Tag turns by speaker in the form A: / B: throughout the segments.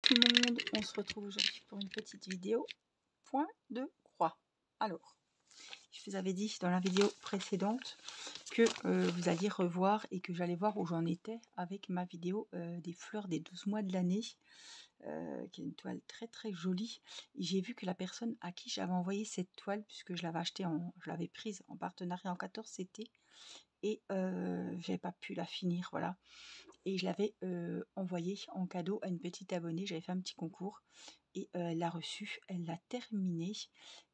A: tout le monde, on se retrouve aujourd'hui pour une petite vidéo point de croix. Alors, je vous avais dit dans la vidéo précédente que vous alliez revoir et que j'allais voir où j'en étais avec ma vidéo des fleurs des 12 mois de l'année, qui est une toile très très jolie. J'ai vu que la personne à qui j'avais envoyé cette toile, puisque je l'avais je l'avais prise en partenariat en 14 CT, et j'avais pas pu la finir, voilà, et je l'avais envoyée en cadeau à une petite abonnée. J'avais fait un petit concours et elle l'a reçue, elle l'a terminée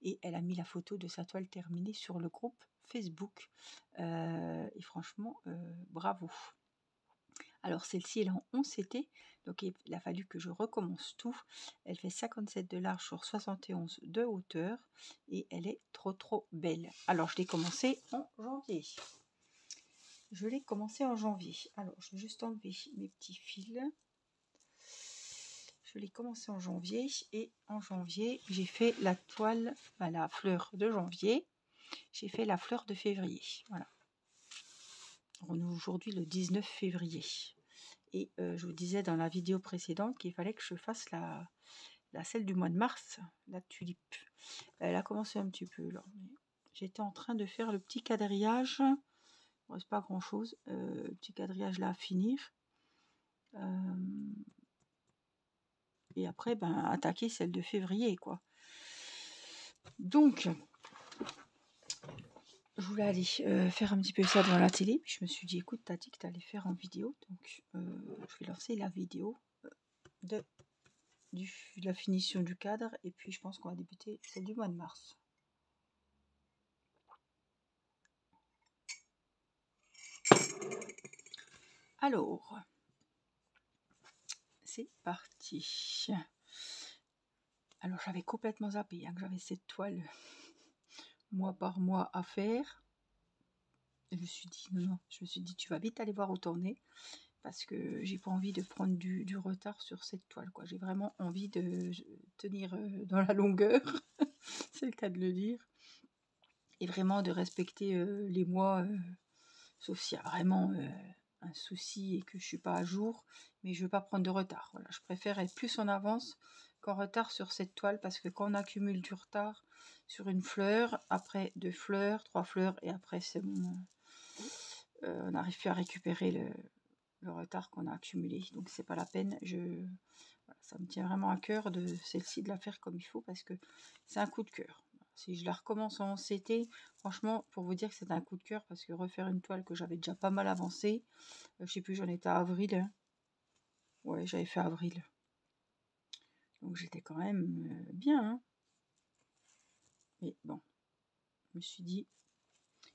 A: et elle a mis la photo de sa toile terminée sur le groupe Facebook, et franchement bravo. Alors celle-ci elle est en 11 CT, donc il a fallu que je recommence tout. Elle fait 57 de large sur 71 de hauteur et elle est trop belle. Alors je l'ai commencé en janvier. Alors, je vais juste enlever mes petits fils. Je l'ai commencé en janvier et en janvier, j'ai fait la toile, la fleur de janvier. J'ai fait la fleur de février. Voilà. On est aujourd'hui le 19 février. Et je vous disais dans la vidéo précédente qu'il fallait que je fasse celle du mois de mars, la tulipe. Elle a commencé un petit peu là. J'étais en train de faire le petit quadrillage. Il ne reste pas grand chose, petit quadrillage là à finir, et après attaquer celle de février quoi. Donc je voulais aller faire un petit peu ça devant la télé, puis je me suis dit écoute, t'as dit que t'allais faire en vidéo, donc je vais lancer la vidéo de la finition du cadre, et puis je pense qu'on va débuter celle du mois de mars. Alors, c'est parti. Alors j'avais complètement zappé que j'avais cette toile mois par mois à faire. Et je me suis dit non, je me suis dit tu vas vite aller voir où t'en es, parce que j'ai pas envie de prendre du retard sur cette toile quoi. J'ai vraiment envie de tenir dans la longueur, c'est le cas de le dire, et vraiment de respecter les mois, sauf s'il y a vraiment un souci et que je suis pas à jour, mais je veux pas prendre de retard. Voilà, je préfère être plus en avance qu'en retard sur cette toile, parce que quand on accumule du retard sur une fleur, après 2 fleurs, 3 fleurs, et après c'est bon, on n'arrive plus à récupérer le retard qu'on a accumulé, donc c'est pas la peine. Voilà, ça me tient vraiment à cœur de celle-ci de la faire comme il faut, parce que c'est un coup de cœur. Si je la recommence en CT, franchement, pour vous dire que c'est un coup de cœur, parce que refaire une toile que j'avais déjà pas mal avancée, je sais plus, j'en étais à avril, hein. Ouais, j'avais fait avril, donc j'étais quand même bien, hein. Mais bon, je me suis dit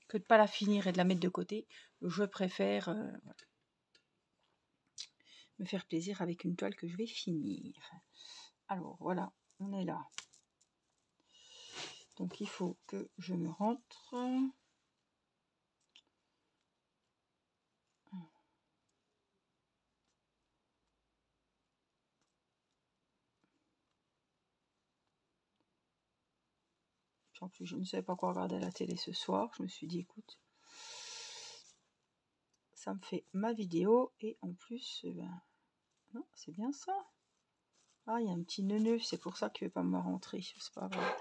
A: que de pas la finir et de la mettre de côté, je préfère voilà, me faire plaisir avec une toile que je vais finir. Alors voilà, on est là. Donc il faut que je me rentre. En plus, je ne savais pas quoi regarder à la télé ce soir. Je me suis dit, écoute, ça me fait ma vidéo, et en plus, non, c'est bien ça. Ah, il y a un petit neuneu, c'est pour ça qu'il ne veut pas me rentrer. C'est pas grave.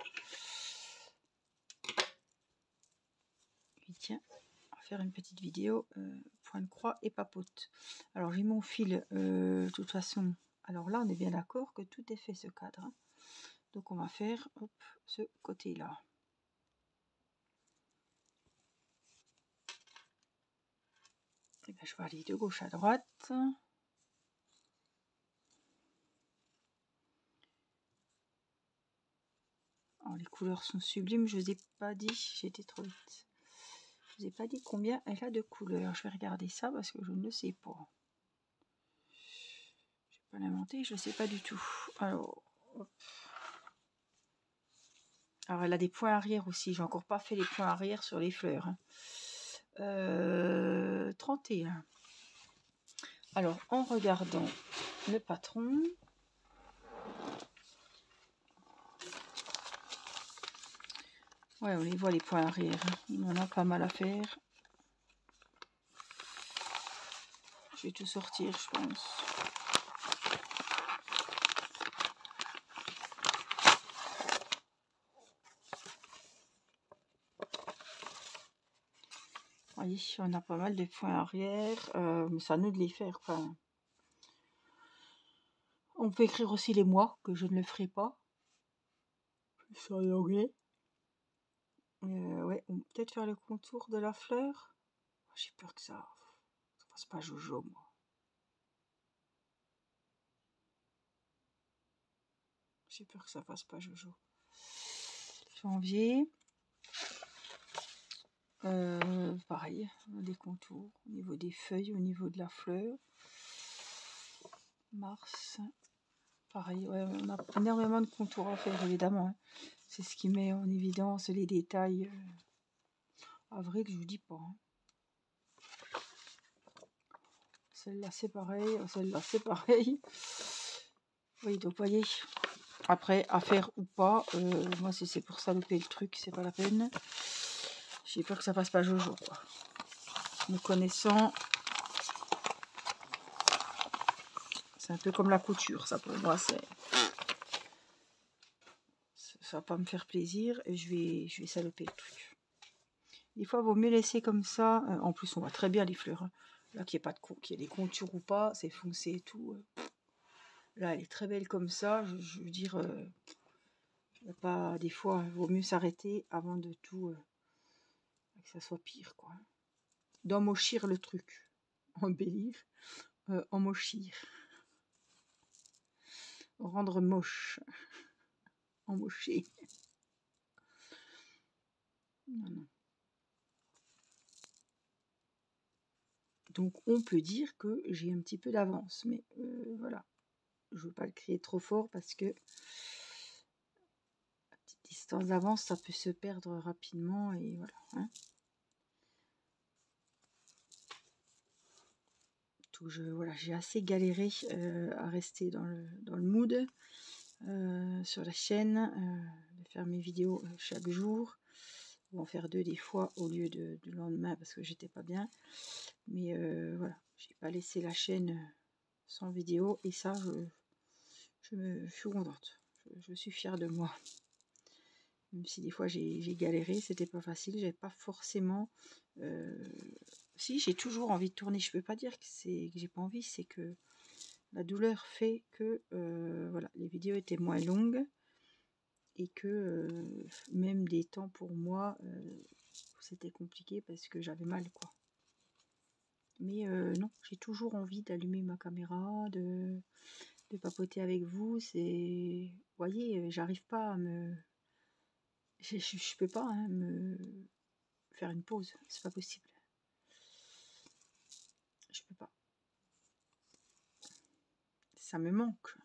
A: Et tiens, on va faire une petite vidéo point de croix et papote. Alors, j'ai mon fil, de toute façon. Alors là, on est bien d'accord que tout est fait, ce cadre, hein. Donc, on va faire hop, ce côté-là. Et ben, je vais aller de gauche à droite. Alors, les couleurs sont sublimes. Je ne vous ai pas dit, j'ai été trop vite. Je ne vous ai pas dit combien elle a de couleurs. Je vais regarder ça parce que je ne le sais pas. Je vais pas l'inventer, je ne sais pas du tout. Alors, hop. Alors, elle a des points arrière aussi. J'ai encore pas fait les points arrière sur les fleurs, hein. 31. Alors, en regardant le patron, ouais, on les voit les points arrière, hein. Il en a pas mal à faire. Je vais tout sortir, je pense. voyez, on a pas mal de points arrière, mais c'est à nous de les faire. Enfin, on peut écrire aussi les mois, que je ne le ferai pas. C'est en anglais. Ouais, on peut peut-être faire le contour de la fleur. J'ai peur que ça fasse pas Jojo, moi. J'ai peur que ça fasse pas Jojo. Janvier. Pareil, des contours au niveau des feuilles, au niveau de la fleur. Mars. Pareil, ouais, on a énormément de contours à faire, évidemment. Hein. C'est ce qui met en évidence les détails. Avril, je vous dis pas. Hein. Celle-là, c'est pareil. Celle-là, c'est pareil. Oui, donc, voyez. Après, à faire ou pas, moi, si c'est pour saloper le truc, c'est pas la peine. J'ai peur que ça fasse pas Jojo, quoi. Me connaissant, c'est un peu comme la couture, ça, pour moi, ça va pas me faire plaisir et je vais saloper le truc. Des fois, il vaut mieux laisser comme ça. En plus, on voit très bien les fleurs. Hein. Là, qu'il n'y ait des contures ou pas, c'est foncé et tout. Là, elle est très belle comme ça. Je veux dire, y a pas, des fois, il vaut mieux s'arrêter avant de tout, que ça soit pire, quoi. D'emmochir le truc. Embellir, emmochir. Rendre moche. Emmocher. Non, non. Donc, on peut dire que j'ai un petit peu d'avance. Mais voilà. Je ne veux pas le crier trop fort parce que à petite distance d'avance, ça peut se perdre rapidement et voilà. Hein. Donc voilà, j'ai assez galéré à rester dans le mood sur la chaîne, de faire mes vidéos chaque jour, ou en faire 2 des fois au lieu du lendemain parce que j'étais pas bien. Mais voilà, j'ai pas laissé la chaîne sans vidéo et ça, je suis contente. Je suis fière de moi. Même si des fois j'ai galéré, c'était pas facile, j'avais pas forcément. Si, j'ai toujours envie de tourner. Je peux pas dire que j'ai pas envie, c'est que la douleur fait que voilà, les vidéos étaient moins longues et que même des temps pour moi, c'était compliqué parce que j'avais mal, quoi. Mais non, j'ai toujours envie d'allumer ma caméra, de papoter avec vous. C'est, vous voyez, j'arrive pas à me je peux pas hein, me faire une pause, c'est pas possible. Je peux pas. Ça me manque.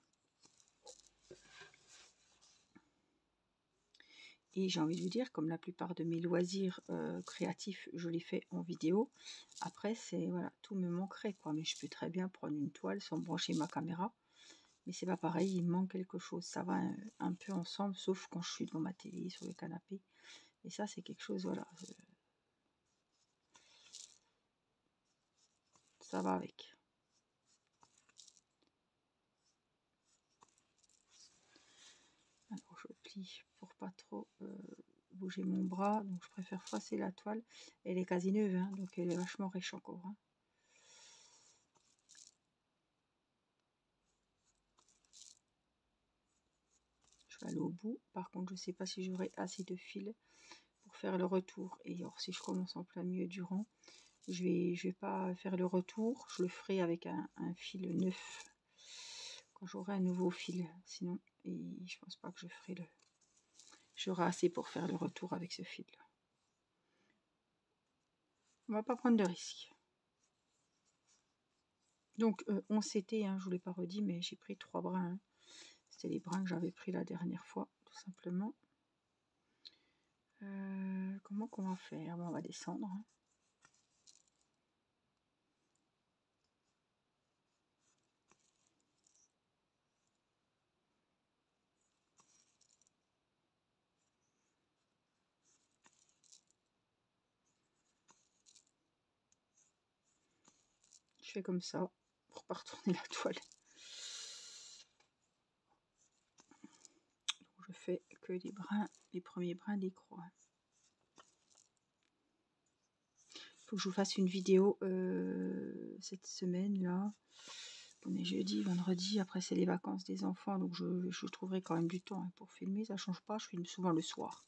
A: Et j'ai envie de vous dire, comme la plupart de mes loisirs créatifs, je les fais en vidéo. Après, c'est voilà, tout me manquerait, quoi. Mais je peux très bien prendre une toile sans brancher ma caméra. Mais c'est pas pareil, il me manque quelque chose. Ça va un peu ensemble, sauf quand je suis devant ma télé, sur le canapé. Et ça, c'est quelque chose, voilà. Ça va avec. Alors, je plie pour pas trop bouger mon bras. Donc, je préfère froisser la toile. Elle est quasi neuve, hein, donc elle est vachement riche encore. Hein. Je vais aller au bout. Par contre, je ne sais pas si j'aurai assez de fil pour faire le retour. Et alors, si je commence en plein milieu du rang, je vais pas faire le retour. Je le ferai avec un fil neuf quand j'aurai un nouveau fil. Sinon, et je pense pas que je ferai j'aurai assez pour faire le retour avec ce fil. On va pas prendre de risques. Donc, on s'était, hein, je ne vous l'ai pas redit, mais j'ai pris 3 brins. Hein. C'était les brins que j'avais pris la dernière fois, tout simplement. Comment qu'on va faire? On va descendre. Hein. Je fais comme ça pour pas retourner la toile. Donc, je fais que les premiers brins des croix. faut que je vous fasse une vidéo cette semaine-là. On est jeudi, vendredi, après c'est les vacances des enfants, donc je trouverai quand même du temps hein, pour filmer, ça change pas, je filme souvent le soir.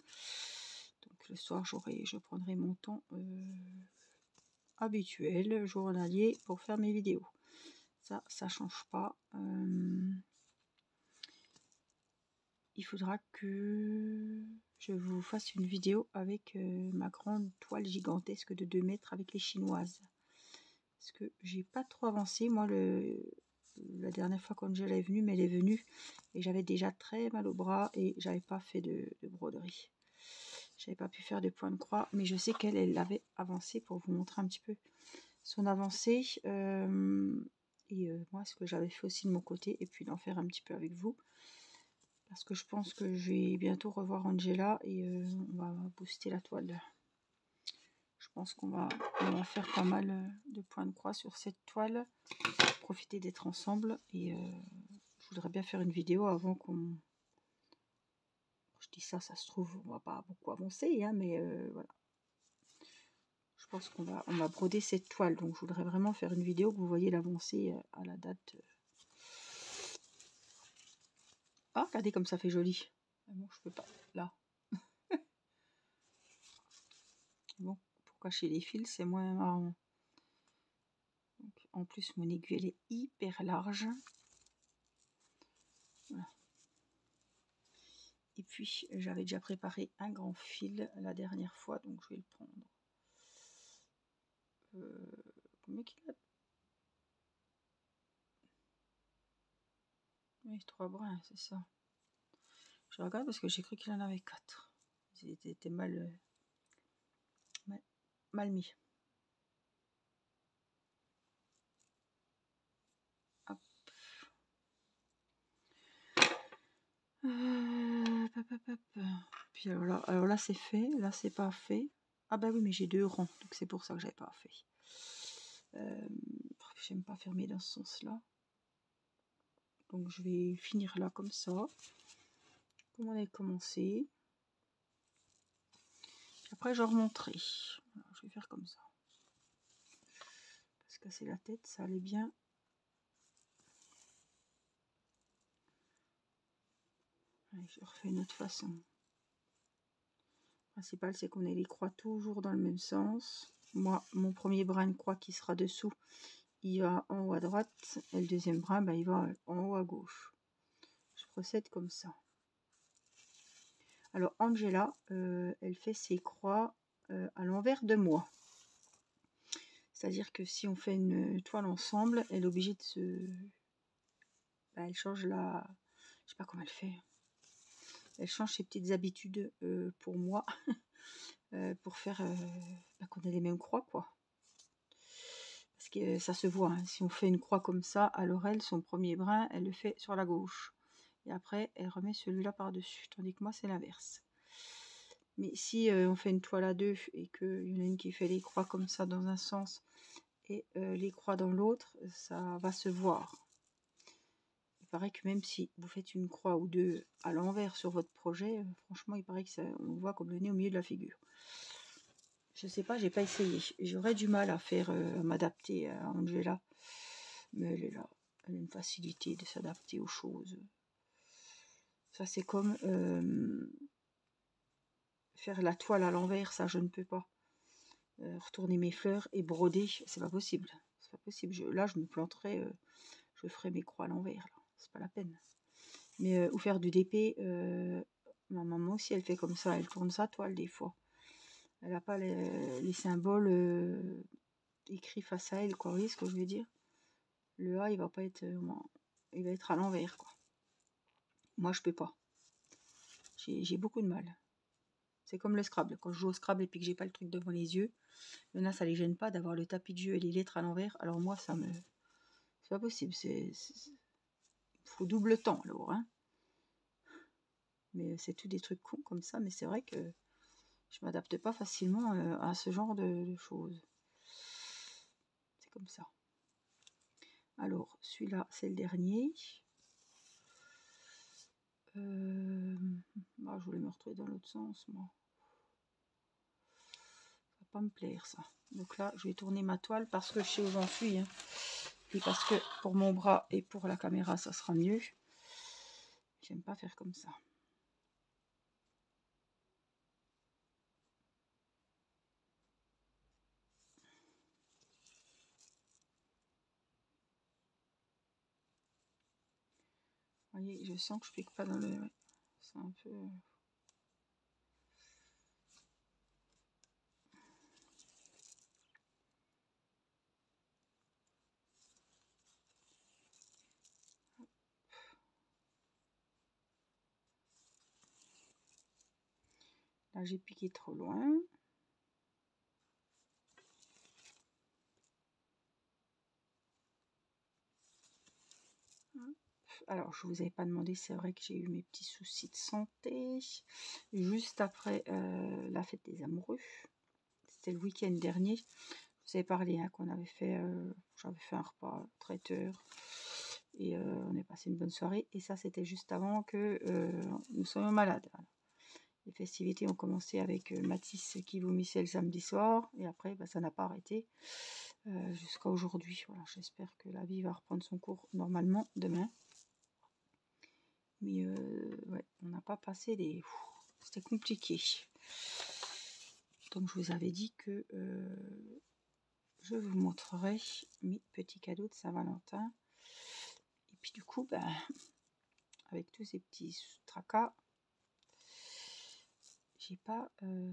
A: Donc le soir, je prendrai mon temps habituel, journalier, pour faire mes vidéos. Ça change pas. Il faudra que je vous fasse une vidéo avec ma grande toile gigantesque de 2 mètres avec les chinoises. Parce que j'ai pas trop avancé. Moi, la dernière fois qu'Angela est venue, mais elle est venue et j'avais déjà très mal au bras et j'avais pas fait de broderie. J'avais pas pu faire de point de croix, mais je sais qu'elle, elle avait avancé pour vous montrer un petit peu son avancée. Moi, ce que j'avais fait aussi de mon côté, et puis d'en faire un petit peu avec vous. Parce que je pense que je vais bientôt revoir Angela et on va booster la toile. Je pense qu'on va faire pas mal de points de croix sur cette toile. Profiter d'être ensemble et je voudrais bien faire une vidéo avant qu'on... Je dis ça, ça se trouve, on va pas beaucoup avancer, hein, mais voilà. Je pense qu'on va broder cette toile, donc je voudrais vraiment faire une vidéo que vous voyez l'avancée à la date. Ah, regardez comme ça fait joli. Bon, je peux pas, là. Bon, pour cacher les fils, c'est moins marrant. Donc, en plus, mon aiguille, elle est hyper large. Voilà. Et puis, j'avais déjà préparé un grand fil la dernière fois, donc je vais le prendre. Combien qu'il a? Oui, 3 brins, c'est ça. Je regarde parce que j'ai cru qu'il en avait 4. Ils étaient mal mis. Hop. Puis alors là c'est fait, là c'est pas fait. Ah bah oui, mais j'ai 2 rangs, donc c'est pour ça que j'avais pas fait. J'aime pas fermer dans ce sens-là. Donc je vais finir là comme ça. Comme on avait commencé. Après je remonterai. Voilà, je vais faire comme ça. Parce que casser la tête, ça allait bien. Allez, je refais une autre façon. Le principal, c'est qu'on ait les croix toujours dans le même sens. Moi, mon premier brin de croix qui sera dessous, il va en haut à droite. Et le deuxième brin, ben, il va en haut à gauche. Je procède comme ça. Alors, Angela, elle fait ses croix à l'envers de moi. C'est-à-dire que si on fait une toile ensemble, elle est obligée de se... Ben, elle change la... Je sais pas comment elle fait. Elle change ses petites habitudes pour moi. Pour faire qu'on ait les mêmes croix, quoi. Parce que ça se voit, hein. Si on fait une croix comme ça, alors elle, son premier brin, elle le fait sur la gauche. Et après, elle remet celui-là par-dessus. Tandis que moi, c'est l'inverse. Mais si on fait une toile à 2 et qu'il y en a une qui fait les croix comme ça dans un sens et les croix dans l'autre, ça va se voir. Il paraît que même si vous faites une croix ou 2 à l'envers sur votre projet, franchement, il paraît que ça, on voit comme le nez au milieu de la figure. Je sais pas, j'ai pas essayé. J'aurais du mal à faire, à m'adapter à Angela. Mais elle est là. Elle a une facilité de s'adapter aux choses. Ça, c'est comme faire la toile à l'envers, ça, je ne peux pas. Retourner mes fleurs et broder, c'est pas possible. C'est pas possible. Là, je me planterais, je ferais mes croix à l'envers. C'est pas la peine. Mais ou faire du DP, ma maman aussi, elle fait comme ça. Elle tourne sa toile des fois. Elle n'a pas les symboles écrits face à elle, quoi. Vous voyez ce que je veux dire? Le A, il va pas être... il va être à l'envers, quoi. Moi, je peux pas. J'ai beaucoup de mal. C'est comme le Scrabble. Quand je joue au Scrabble et puis que j'ai pas le truc devant les yeux, il y en a, ça les gêne pas d'avoir le tapis de jeu et les lettres à l'envers. Alors moi, ça me... C'est pas possible. Il faut double temps, alors. Hein. Mais c'est tout des trucs cons comme ça. Mais c'est vrai que je m'adapte pas facilement à ce genre de choses. C'est comme ça. Alors, celui-là, c'est le dernier. Bah, je voulais me retrouver dans l'autre sens, moi. Ça va pas me plaire ça. Donc là, je vais tourner ma toile parce que je sais où j'en suis. Hein. Et parce que pour mon bras et pour la caméra, ça sera mieux. J'aime pas faire comme ça. Vous voyez, je sens que je pique pas dans le... Ouais, c'est un peu... Là, j'ai piqué trop loin. Alors, je vous avais pas demandé, c'est vrai que j'ai eu mes petits soucis de santé juste après la fête des amoureux. C'était le week-end dernier. Je vous avais parlé hein, qu'on avait fait, j'avais fait un repas traiteur et on est passé une bonne soirée. Et ça, c'était juste avant que nous soyons malades. Voilà. Les festivités ont commencé avec Mathis qui vomissait le samedi soir et après, bah, ça n'a pas arrêté jusqu'à aujourd'hui. Voilà, j'espère que la vie va reprendre son cours normalement demain. Mais ouais, on n'a pas passé des... C'était compliqué. Donc je vous avais dit que je vous montrerai mes petits cadeaux de Saint-Valentin. Et puis du coup, ben, avec tous ces petits tracas, j'ai pas eu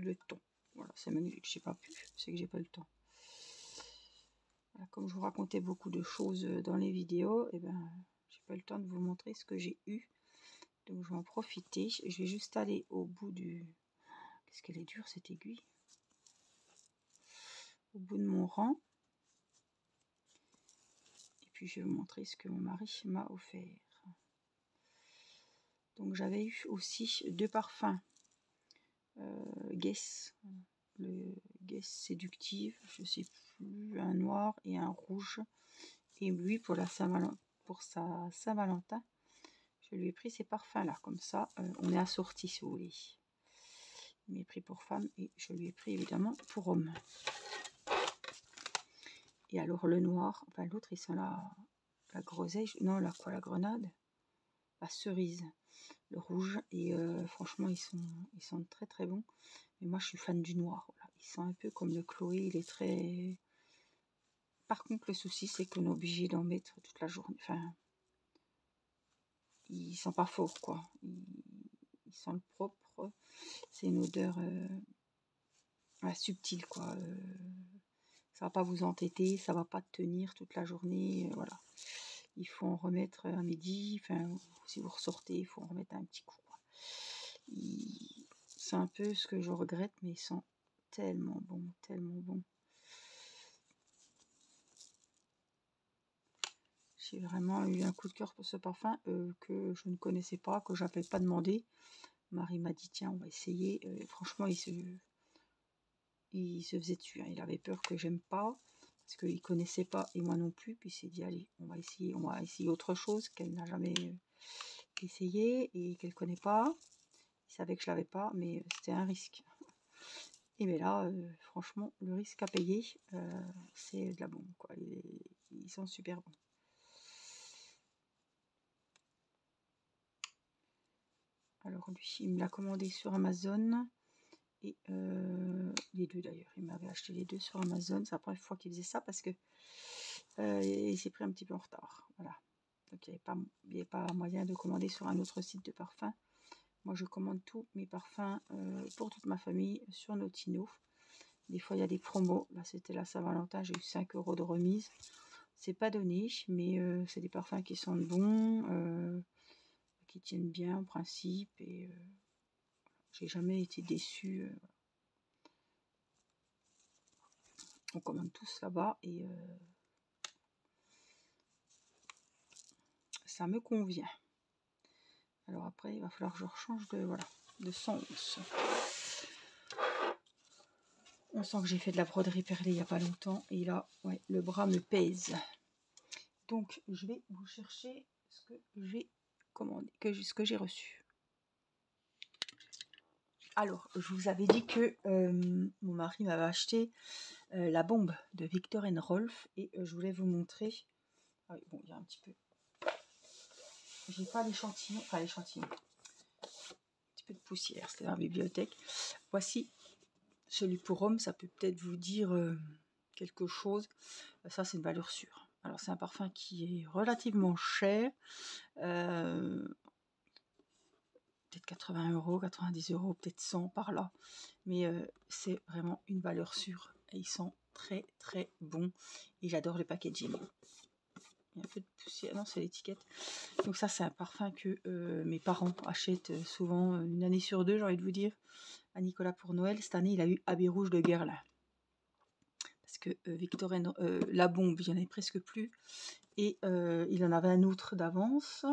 A: le temps. Voilà, c'est même que j'ai pas pu, c'est que j'ai pas eu le temps. Voilà, comme je vous racontais beaucoup de choses dans les vidéos, et ben j'ai pas eu le temps de vous montrer ce que j'ai eu. Donc je vais en profiter. Je vais juste aller au bout du... Qu'est-ce qu'elle est dure cette aiguille. Au bout de mon rang. Et puis je vais vous montrer ce que mon mari m'a offert. Donc j'avais eu aussi 2 parfums Guess. Le Guess séductive, je sais plus, un noir et un rouge. Et lui pour sa Saint-Valentin, je lui ai pris ces parfums là, comme ça on est assortis si vous voulez. Il m'est pris pour femme et je lui ai pris évidemment pour homme. Et alors le noir, enfin l'autre ils sont la groseille, non la grenade, la cerise, le rouge et franchement ils sont très très bons. Mais moi je suis fan du noir, voilà. Ils sont un peu comme le Chloé, il est très... Par contre le souci c'est qu'on est obligé d'en mettre toute la journée, enfin ils sont pas forts quoi, ils sentent propre, c'est une odeur subtile quoi. Ça va pas vous entêter, ça va pas tenir toute la journée, voilà. Il faut en remettre à midi, enfin, si vous ressortez, il faut en remettre un petit coup. C'est un peu ce que je regrette, mais ils sont tellement bons, tellement bons. J'ai vraiment eu un coup de cœur pour ce parfum que je ne connaissais pas, que j'avais pas demandé. Marie m'a dit, tiens, on va essayer. Franchement, il se faisait dessus, hein. Il avait peur que j'aime pas. Parce qu'il connaissait pas et moi non plus, puis il s'est dit allez on va essayer autre chose qu'elle n'a jamais essayé et qu'elle connaît pas. Il savait que je l'avais pas, mais c'était un risque. Et bien là, franchement, le risque à payer, c'est de la bombe quoi. Ils sont super bons. Alors lui, il me l'a commandé sur Amazon. Et les deux d'ailleurs, il m'avait acheté les deux sur Amazon. C'est la première fois qu'il faisait ça parce que il s'est pris un petit peu en retard. Voilà. Donc il n'y avait pas moyen de commander sur un autre site de parfum. Moi je commande tous mes parfums pour toute ma famille sur Notino. Des fois il y a des promos. Là c'était la Saint-Valentin, j'ai eu 5 € de remise. C'est pas donné, mais c'est des parfums qui sont bons, qui tiennent bien en principe. Et j'ai jamais été déçue. On commande tous là-bas et ça me convient. Alors après, il va falloir que je rechange de sens. On sent que j'ai fait de la broderie perlée il n'y a pas longtemps. Et là, ouais, le bras me pèse. Donc, je vais vous chercher ce que j'ai commandé, ce que j'ai reçu. Alors, je vous avais dit que mon mari m'avait acheté la bombe de Viktor & Rolf et je voulais vous montrer. Ah oui, bon, il y a un petit peu. J'ai pas l'échantillon, enfin l'échantillon. Un petit peu de poussière, c'était dans la bibliothèque. Voici celui pour homme, ça peut peut-être vous dire quelque chose. Ça, c'est une valeur sûre. Alors, c'est un parfum qui est relativement cher. Peut-être 80 €, 90 €, peut-être 100 par là. Mais c'est vraiment une valeur sûre. Et ils sont très très bons. Et j'adore le packaging. Il y a un peu de poussière. Non, c'est l'étiquette. Donc ça, c'est un parfum que mes parents achètent souvent, une année sur deux, j'ai envie de vous dire, à Nicolas pour Noël. Cette année, il a eu Abbé Rouge de Guerlain. Parce que Viktor & la bombe, il n'y en avait presque plus. Et il en avait un autre d'avance.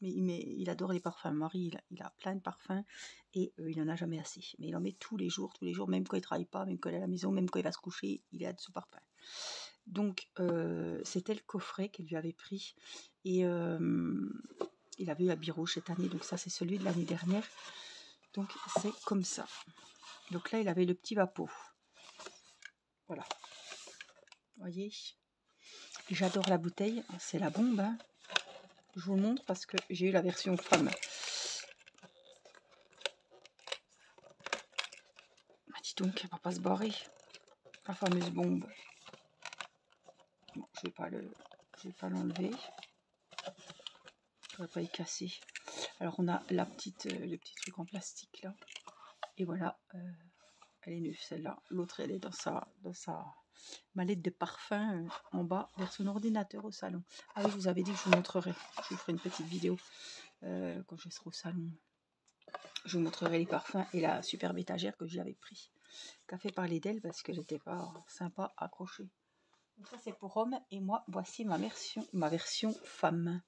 A: Mais il adore les parfums. Marie, il a plein de parfums et il n'en a jamais assez. Mais il en met tous les jours, même quand il ne travaille pas, même quand il est à la maison, même quand il va se coucher, il a de ce parfum. Donc, c'était le coffret qu'elle lui avait pris. Et il avait eu Abbé Rouge cette année. Donc ça, c'est celui de l'année dernière. Donc, c'est comme ça. Donc là, il avait le petit vapeau. Voilà. Vous voyez, j'adore la bouteille. C'est la bombe, hein. Je vous le montre parce que j'ai eu la version femme. Ah, dis donc, elle va pas se barrer. La fameuse bombe. Bon, je vais pas l'enlever. Je vais pas y casser. Alors on a le petit truc en plastique là. Et voilà, elle est neuve celle-là. L'autre elle est dans sa mallette de parfum en bas vers son ordinateur au salon. Ah oui, je vous avais dit que je vous montrerai. Je vous ferai une petite vidéo quand je serai au salon. Je vous montrerai les parfums et la superbe étagère que j'y avais pris. Qu'a fait parler d'elle parce que j'étais pas sympa à accrocher. Donc ça c'est pour homme et moi voici ma version femme.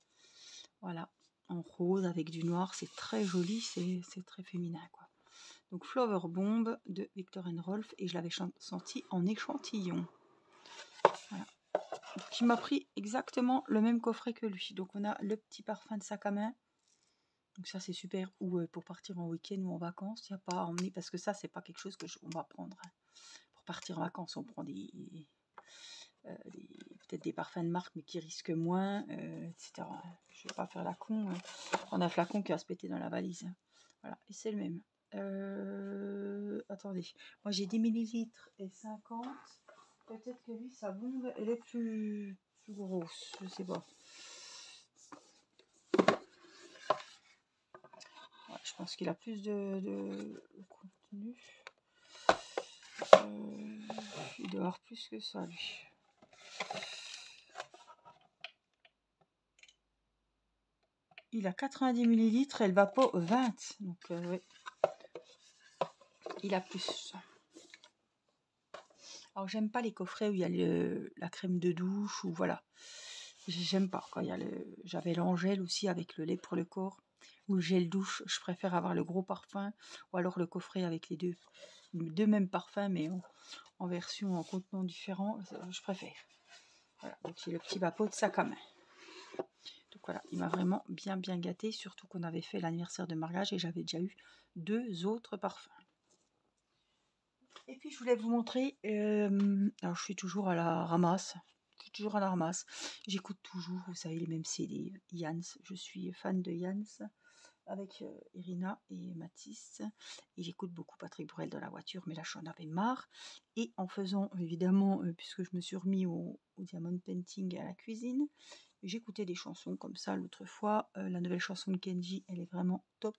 A: Voilà, en rose avec du noir, c'est très joli, c'est très féminin quoi. Donc Flower Bomb de Viktor & Rolf et je l'avais senti en échantillon. Voilà. Donc il m'a pris exactement le même coffret que lui. Donc on a le petit parfum de sac à main. Donc ça c'est super ou pour partir en week-end ou en vacances, il n'y a pas à emmener parce que ça c'est pas quelque chose que on va prendre. Hein. Pour partir en vacances, on prend peut-être des parfums de marque mais qui risquent moins, etc. Je vais pas faire la con, prendre un flacon qui va se péter dans la valise. Hein. Voilà, et c'est le même. Attendez, moi j'ai 10 ml et 50. Peut-être que lui, sa bombe, elle est plus grosse, je sais pas. Ouais, je pense qu'il a plus de contenu. Il doit avoir plus que ça, lui. Il a 90 ml, elle va pas 20. Donc, ouais. Il a plus. Alors, j'aime pas les coffrets où il y a la crème de douche ou voilà. J'aime pas. Quand il y a j'avais l'Angèle aussi avec le lait pour le corps ou le gel douche. Je préfère avoir le gros parfum ou alors le coffret avec les deux mêmes parfums mais en version, en contenant différent. Je préfère. Voilà. Donc, j'ai le petit vapeau de sac à main. Donc voilà, il m'a vraiment bien gâté, surtout qu'on avait fait l'anniversaire de mariage et j'avais déjà eu 2 autres parfums. Et puis je voulais vous montrer, alors je suis toujours à la ramasse, j'écoute toujours, vous savez, les mêmes CD, Jans, je suis fan de Jans, avec Irina et Mathis, et j'écoute beaucoup Patrick Bruel dans la voiture, mais là j'en avais marre, et en faisant évidemment, puisque je me suis remis au diamond painting à la cuisine, j'écoutais des chansons comme ça l'autre fois. La nouvelle chanson de Kenji, elle est vraiment top.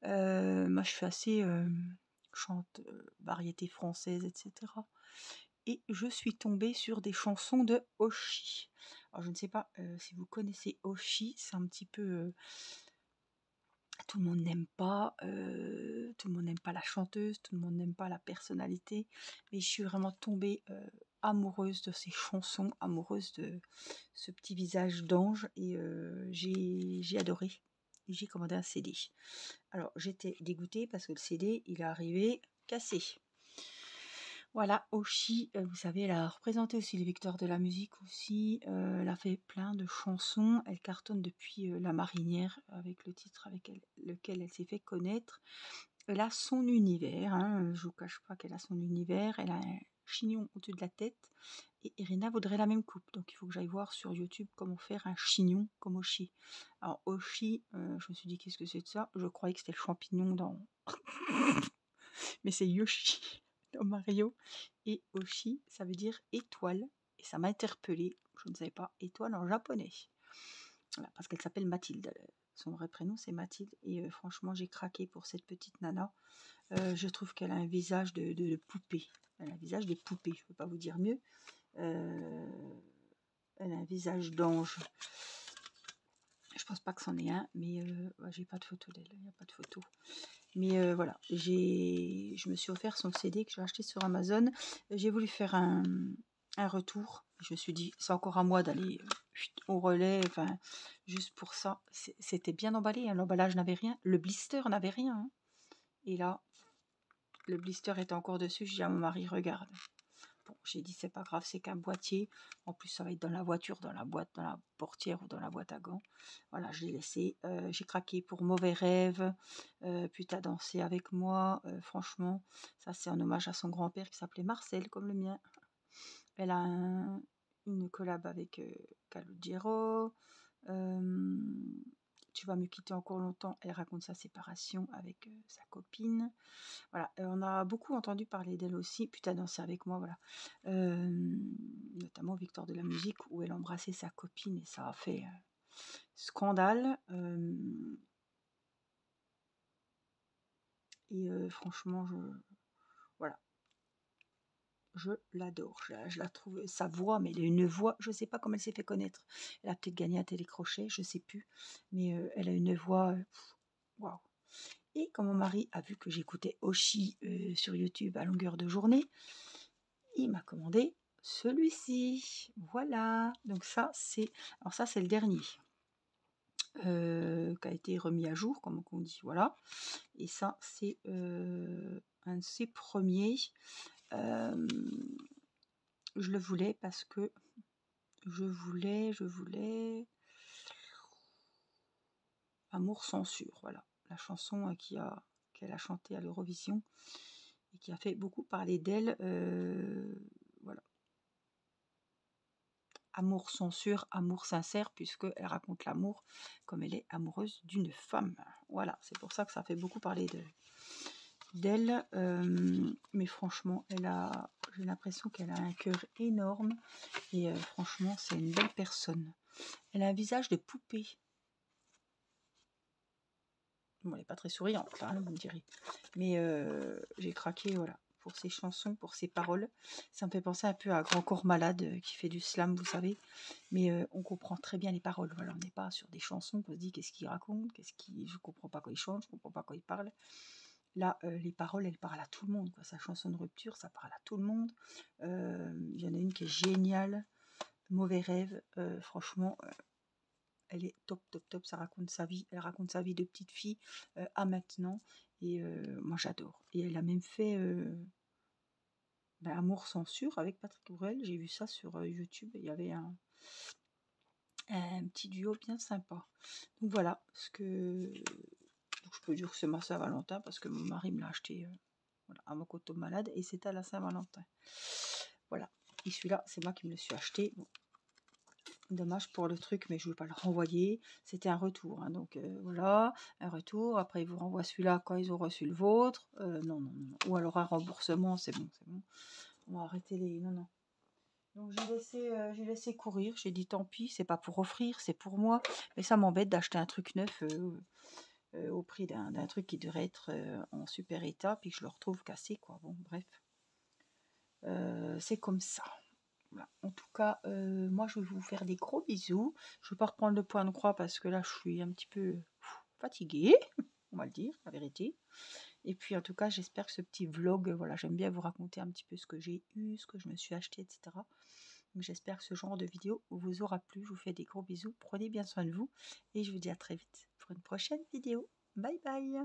A: Moi, je suis assez chante variété française, etc. Et je suis tombée sur des chansons de Oshi. Alors, je ne sais pas si vous connaissez Oshi. C'est un petit peu... tout le monde n'aime pas. Tout le monde n'aime pas la chanteuse. Tout le monde n'aime pas la personnalité. Mais je suis vraiment tombée... amoureuse de ces chansons, amoureuse de ce petit visage d'ange et j'ai adoré. Et j'ai commandé un CD. Alors j'étais dégoûtée parce que le CD il est arrivé cassé. Voilà, Oshi, vous savez, elle a représenté aussi les victoires de la musique aussi. Elle a fait plein de chansons. Elle cartonne depuis La Marinière avec le titre avec lequel elle s'est fait connaître. Elle a son univers, hein, je vous cache pas qu'elle a son univers, elle a un chignon au-dessus de la tête et Irina voudrait la même coupe. Donc il faut que j'aille voir sur YouTube comment faire un chignon comme Oshi. Alors Oshi, je me suis dit qu'est-ce que c'est de ça? Je croyais que c'était le champignon dans... mais c'est Yoshi dans Mario. Et Oshi, ça veut dire étoile. Et ça m'a interpellée, je ne savais pas, étoile en japonais. Voilà, parce qu'elle s'appelle Mathilde. Son vrai prénom c'est Mathilde. Et franchement j'ai craqué pour cette petite nana. Je trouve qu'elle a un visage de poupée. Elle a un visage de poupée, je ne peux pas vous dire mieux. Elle a un visage d'ange. Je pense pas que c'en est un, mais ouais, j'ai pas de photo d'elle, il n'y a pas de photo. Mais voilà, je me suis offert son CD que j'ai acheté sur Amazon. J'ai voulu faire un retour. Je me suis dit, c'est encore à moi d'aller au relais, enfin, juste pour ça. C'était bien emballé, hein, l'emballage n'avait rien, le blister n'avait rien. Hein. Et là, le blister était encore dessus, je dis à mon mari, regarde. Bon, j'ai dit, c'est pas grave, c'est qu'un boîtier. En plus, ça va être dans la voiture, dans la boîte, dans la portière ou dans la boîte à gants. Voilà, je l'ai laissé. J'ai craqué pour Mauvais Rêve. Puis t'as dansé avec moi. Franchement, ça, c'est un hommage à son grand-père qui s'appelait Marcel, comme le mien. Elle a une collab avec Calogero. Tu vas me quitter encore longtemps. Elle raconte sa séparation avec sa copine. Voilà, on a beaucoup entendu parler d'elle aussi. Puis t'as dansé avec moi, voilà. Notamment Victoire de la musique où elle embrassait sa copine et ça a fait scandale. Et franchement, voilà, je l'adore. Je la trouve, sa voix, mais elle a une voix, je ne sais pas comment elle s'est fait connaître. Elle a peut-être gagné un télécrochet, je ne sais plus. Mais elle a une voix, waouh. Et quand mon mari a vu que j'écoutais Oshi sur YouTube à longueur de journée, il m'a commandé celui-ci. Voilà. Donc ça, c'est... Alors ça, c'est le dernier. Qui a été remis à jour, comme on dit. Voilà. Et ça, c'est un de ses premiers. Je le voulais parce que je voulais Amour censure, voilà, la chanson qu'elle a chantée à l'Eurovision et qui a fait beaucoup parler d'elle, voilà. Amour censure, amour sincère, puisqu'elle raconte l'amour comme elle est amoureuse d'une femme. Voilà, c'est pour ça que ça fait beaucoup parler d'elle. Mais franchement, j'ai l'impression qu'elle a un cœur énorme et franchement, c'est une belle personne. Elle a un visage de poupée. Bon, elle n'est pas très souriante, là, vous me direz. Mais j'ai craqué, voilà, pour ses chansons, pour ses paroles. Ça me fait penser un peu à Grand Corps Malade qui fait du slam, vous savez. Mais on comprend très bien les paroles. Voilà, on n'est pas sur des chansons qu'on se dit qu'est-ce qu'il raconte, je comprends pas quand il chante, je comprends pas quand il parle. Là, les paroles, elles parlent à tout le monde. Quoi. Sa chanson de rupture, ça parle à tout le monde. Il y en a une qui est géniale, Mauvais Rêve. Franchement, elle est top, top, top. Ça raconte sa vie. Elle raconte sa vie de petite fille à maintenant. Et moi, j'adore. Et elle a même fait Amour censure avec Patrick Bruel. J'ai vu ça sur YouTube. Il y avait un petit duo bien sympa. Donc voilà, donc, je peux dire que c'est ma Saint-Valentin parce que mon mari me l'a acheté voilà, à mon coton malade et c'était à la Saint-Valentin. Voilà. Et celui-là, c'est moi qui me le suis acheté. Bon. Dommage pour le truc, mais je ne veux pas le renvoyer. C'était un retour. Hein, donc voilà, un retour. Après, ils vous renvoient celui-là quand ils ont reçu le vôtre. Non, non, non. Ou alors un remboursement, c'est bon, c'est bon. On va arrêter les... Non, non. Donc j'ai laissé courir. J'ai dit tant pis, c'est pas pour offrir, c'est pour moi. Mais ça m'embête d'acheter un truc neuf au prix d'un truc qui devrait être en super état, puis que je le retrouve cassé, quoi. Bon, bref. C'est comme ça. Voilà. En tout cas, moi, je vais vous faire des gros bisous. Je ne vais pas reprendre le point de croix parce que là, je suis un petit peu fatiguée, on va le dire, la vérité. Et puis, en tout cas, j'espère que ce petit vlog, voilà, j'aime bien vous raconter un petit peu ce que j'ai eu, ce que je me suis acheté, etc. Donc, j'espère que ce genre de vidéo vous aura plu. Je vous fais des gros bisous. Prenez bien soin de vous et je vous dis à très vite pour une prochaine vidéo. Bye bye!